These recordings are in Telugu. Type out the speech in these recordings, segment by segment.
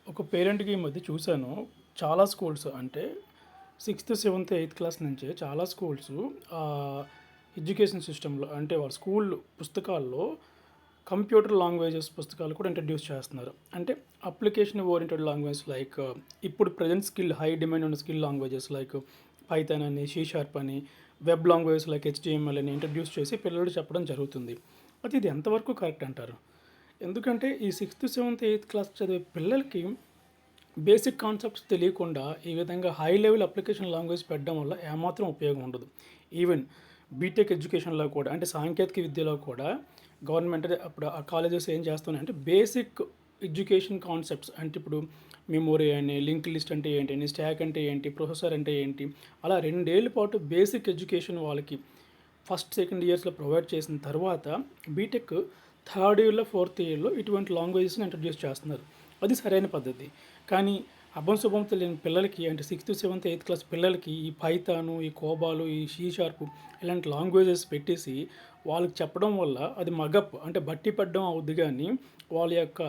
ఒక పేరెంట్‌కి ఈ మధ్య చూసాను. చాలా స్కూల్స్ అంటే సిక్స్త్, సెవెంత్, ఎయిత్ క్లాస్ నుంచే చాలా స్కూల్స్ ఎడ్యుకేషన్ సిస్టమ్‌లో అంటే వాళ్ళ స్కూల్ పుస్తకాల్లో కంప్యూటర్ లాంగ్వేజెస్ పుస్తకాలు కూడా ఇంట్రడ్యూస్ చేస్తున్నారు. అంటే అప్లికేషన్ ఓరియెంటెడ్ లాంగ్వేజ్ లైక్ ఇప్పుడు ప్రెజెంట్ స్కిల్ హై డిమాండ్ ఉన్న స్కిల్ లాంగ్వేజెస్ లైక్ పైథాన్ అని, సి షార్ప్ అని, వెబ్ లాంగ్వేజెస్ లైక్ హెచ్‌టీఎంఎల్ అని ఇంట్రడ్యూస్ చేసి పిల్లలకు చెప్పడం జరుగుతుంది. అయితే ఇది ఎంతవరకు కరెక్ట్ అంటారు? ఎందుకంటే ఈ సిక్స్త్, సెవెంత్, ఎయిత్ క్లాస్ చదివే పిల్లలకి బేసిక్ కాన్సెప్ట్స్ తెలియకుండా ఈ విధంగా హై లెవెల్ అప్లికేషన్ లాంగ్వేజ్ పెట్టడం వల్ల ఏమాత్రం ఉపయోగం ఉండదు. ఈవెన్ బీటెక్ ఎడ్యుకేషన్లో కూడా అంటే సాంకేతిక విద్యలో కూడా గవర్నమెంట్ అప్పుడు ఆ కాలేజెస్ ఏం చేస్తున్నాయంటే బేసిక్ ఎడ్యుకేషన్ కాన్సెప్ట్స్ అంటే ఇప్పుడు మెమొరీ అని, లింక్ లిస్ట్ అంటే ఏంటి, స్టాక్ అంటే ఏంటి, ప్రొసెసర్ అంటే ఏంటి, అలా 2 ఏళ్ల పాటు బేసిక్ ఎడ్యుకేషన్ వాళ్ళకి ఫస్ట్, సెకండ్ ఇయర్స్‌లో ప్రొవైడ్ చేసిన తర్వాత బీటెక్ థర్డ్ ఇయర్‌లో, ఫోర్త్ ఇయర్‌లో ఇటువంటి లాంగ్వేజెస్‌ని ఇంట్రడ్యూస్ చేస్తున్నారు. అది సరైన పద్ధతి. కానీ అభం శుభం తెలియని పిల్లలకి అంటే సిక్స్త్, సెవెంత్, ఎయిత్ క్లాస్ పిల్లలకి ఈ పైథాను, ఈ కోబాలు, ఈ సి షార్ప్ ఇలాంటి లాంగ్వేజెస్ పెట్టేసి వాళ్ళకి చెప్పడం వల్ల అది మగప్ అంటే బట్టి పడడం అవుద్ది గానీ వాళ్ళ యొక్క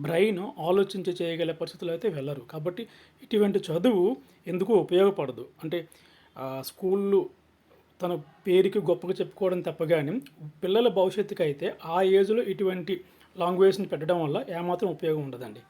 బ్రెయిన్ ఆలోచించి చేయగల పరిస్థితుల్లో అయితే వెళ్ళరు. కాబట్టి ఇటువంటి చదువు ఎందుకు ఉపయోగపడదు. అంటే స్కూళ్ళు తన పేరుకి గొప్పగా చెప్పుకోవడం తప్ప గాని, పిల్లల భవిష్యత్తుకైతే ఆ ఏజ్‌లో ఇటువంటి లాంగ్వేజ్‌ని పెట్టడం వల్ల ఏమాత్రం ఉపయోగం ఉండదండి.